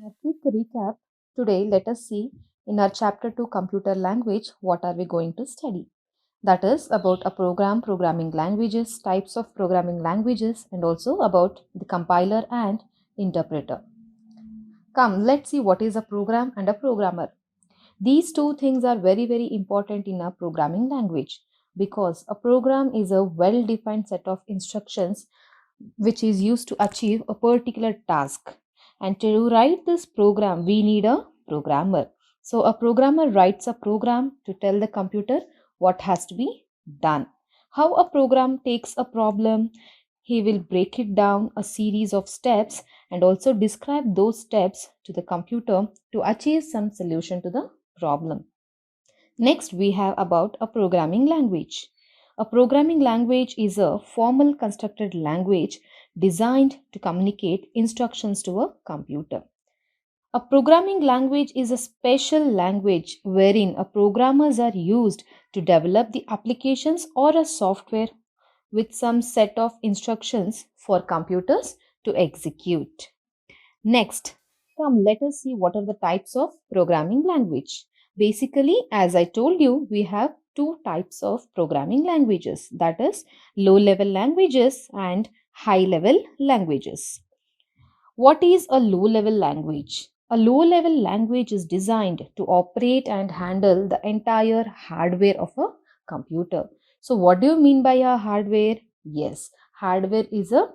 A quick recap. Today, let us see in our chapter 2 computer language what are we going to study. That is about a program, programming languages, types of programming languages, and also about the compiler and interpreter. Come, let's see what is a program and a programmer. These two things are very important in a programming language because a program is a well defined set of instructions which is used to achieve a particular task. And to write this program, we need a programmer. So, a programmer writes a program to tell the computer what has to be done. How a program takes a problem, he will break it down a series of steps and also describe those steps to the computer to achieve some solution to the problem. Next, we have about a programming language. A programming language is a formal constructed language designed to communicate instructions to a computer. A programming language is a special language wherein a programmers are used to develop the applications or a software with some set of instructions for computers to execute. Next, come let us see what are the types of programming language. Basically, as I told you, we have two types of programming languages, that is low level languages and high level languages. What is a low level language? A low level language is designed to operate and handle the entire hardware of a computer. So, what do you mean by a hardware? Yes, hardware is a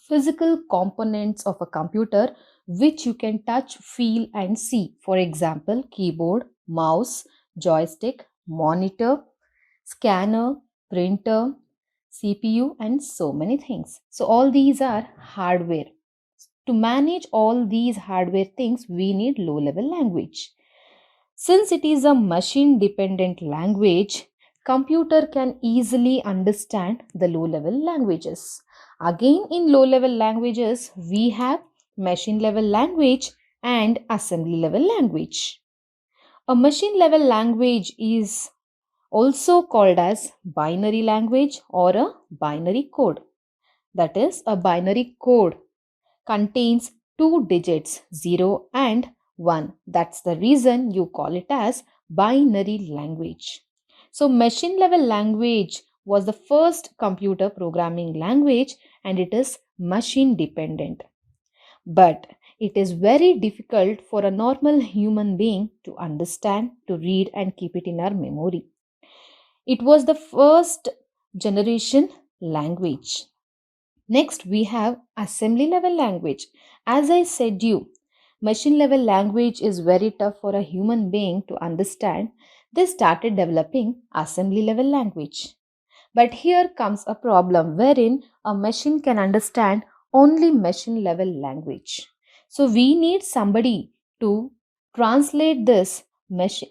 physical components of a computer which you can touch, feel, and see. For example, keyboard, mouse, joystick, monitor, scanner, printer, CPU, and so many things. So, all these are hardware. To manage all these hardware things, we need low level language. Since it is a machine dependent language, computer can easily understand the low level languages. Again, in low level languages, we have machine level language and assembly level language. A machine level language is also called as binary language or a binary code. That is, a binary code contains two digits 0 and 1. That's the reason you call it as binary language. So, machine level language was the first computer programming language and it is machine dependent. But it is very difficult for a normal human being to understand, to read, and keep it in our memory. It was the first generation language. Next, we have assembly level language. As I said you, machine level language is very tough for a human being to understand. They started developing assembly level language. But here comes a problem wherein a machine can understand only machine level language. So we need somebody to translate this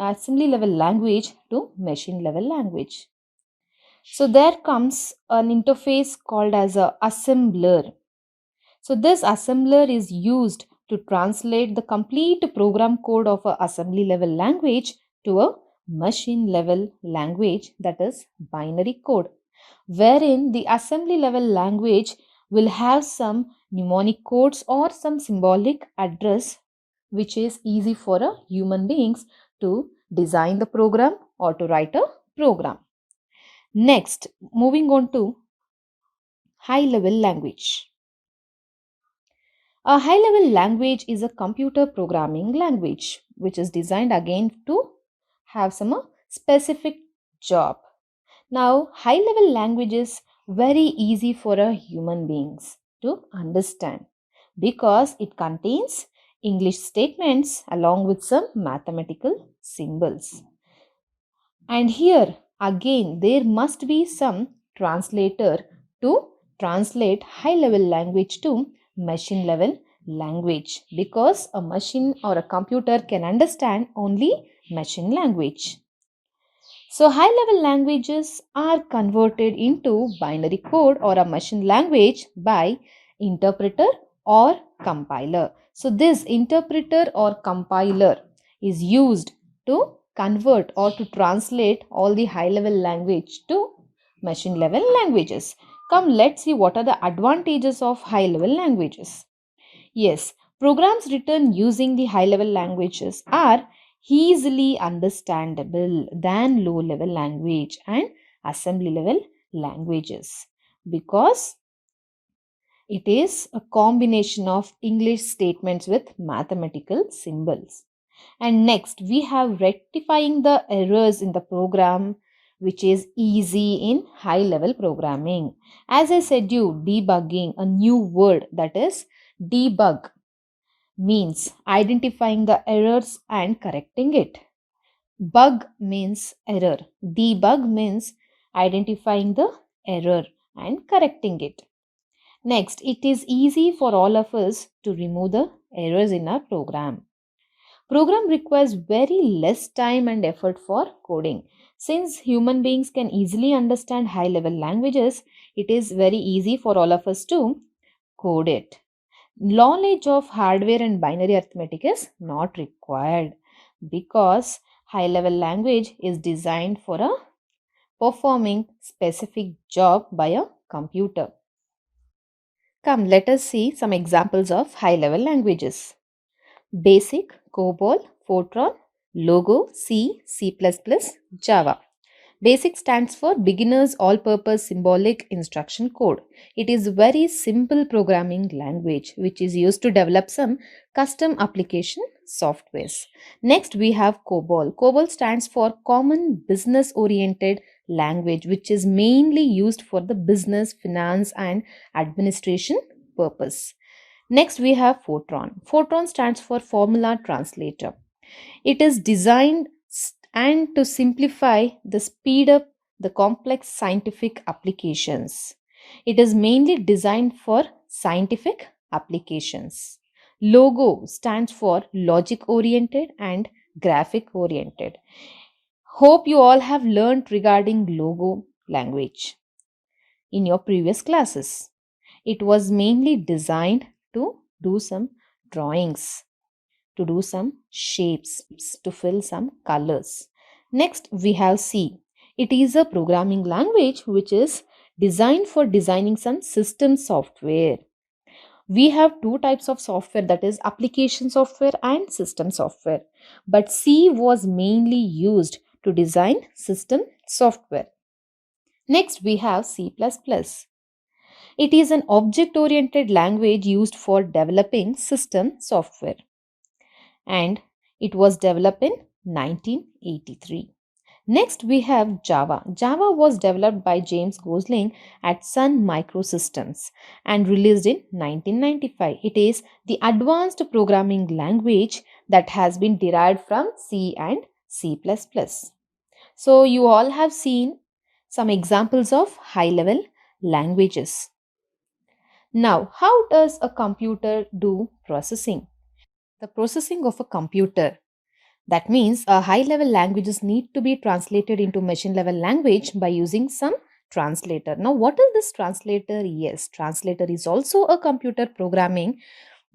assembly level language to machine level language. So there comes an interface called as a assembler. So this assembler is used to translate the complete program code of a assembly level language to a machine level language, that is binary code, wherein the assembly level language will have some mnemonic codes or some symbolic address which is easy for a human beings to design the program or to write a program. Next, moving on to high level language. A high level language is a computer programming language which is designed again to have some specific job. Now, high level language is very easy for a human beings to understand because it contains English statements along with some mathematical symbols. And here again, there must be some translator to translate high level language to machine level language because a machine or a computer can understand only machine language. So, high level languages are converted into binary code or a machine language by interpreter or compiler. So, this interpreter or compiler is used to convert or to translate all the high level language to machine level languages. Come, let's see what are the advantages of high level languages. Yes, Programs written using the high level languages are easily understandable than low level language and assembly level languages because it is a combination of English statements with mathematical symbols. And next, we have rectifying the errors in the program, which is easy in high level programming. As I said, you debugging a new word, that is debug, means identifying the errors and correcting it. Bug means error. Debug means identifying the error and correcting it. Next, it is easy for all of us to remove the errors in our program. Program requires very less time and effort for coding. Since human beings can easily understand high level languages, it is very easy for all of us to code it. Knowledge of hardware and binary arithmetic is not required because high level language is designed for a performing specific job by a computer. Come, let us see some examples of high level languages. Basic, COBOL, Fortran, Logo, C, C++, Java. BASIC stands for Beginner's All-Purpose Symbolic Instruction Code. It is very simple programming language which is used to develop some custom application softwares. Next we have COBOL. COBOL stands for Common Business Oriented Language which is mainly used for the business, finance and administration purpose. Next we have Fortran. Fortran stands for Formula Translator. It is designed and to simplify the speed up the complex scientific applications. It is mainly designed for scientific applications. Logo stands for logic oriented and graphic oriented. Hope you all have learned regarding logo language in your previous classes. It was mainly designed to do some drawings, to do some shapes, to fill some colors. Next, we have C. It is a programming language which is designed for designing some system software. We have two types of software, that is application software and system software. But C was mainly used to design system software. Next, we have C++. It is an object oriented language used for developing system software, and it was developed in 1983. Next, we have Java. Java was developed by James Gosling at Sun Microsystems and released in 1995. It is the advanced programming language that has been derived from C and C++. So, you all have seen some examples of high level languages. Now, how does a computer do processing? The processing of a computer, that means high level languages need to be translated into machine level language by using some translator. Now, what is this translator? Yes, translator is also a computer programming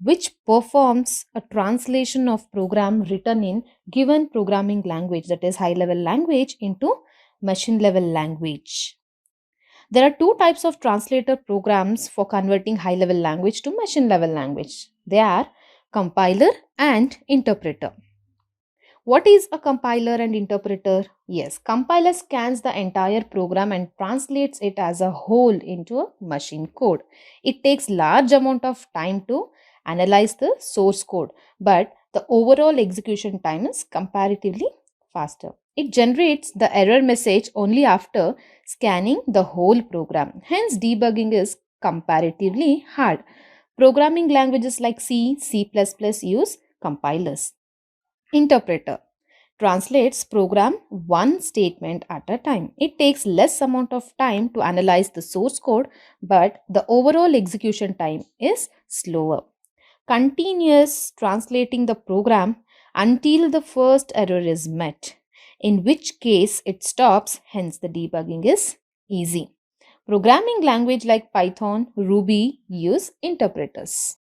which performs a translation of program written in given programming language, that is high level language, into machine level language. There are two types of translator programs for converting high level language to machine level language. They are compiler and interpreter. What is a compiler and interpreter? Yes, compiler scans the entire program and translates it as a whole into a machine code. It takes large amount of time to analyze the source code, but the overall execution time is comparatively faster. It generates the error message only after scanning the whole program. Hence, debugging is comparatively hard. Programming languages like C, C++ use compilers. Interpreter translates program one statement at a time. It takes less amount of time to analyze the source code, but the overall execution time is slower. Continuous translating the program until the first error is met, in which case it stops, hence the debugging is easy. Programming language like Python, Ruby use interpreters.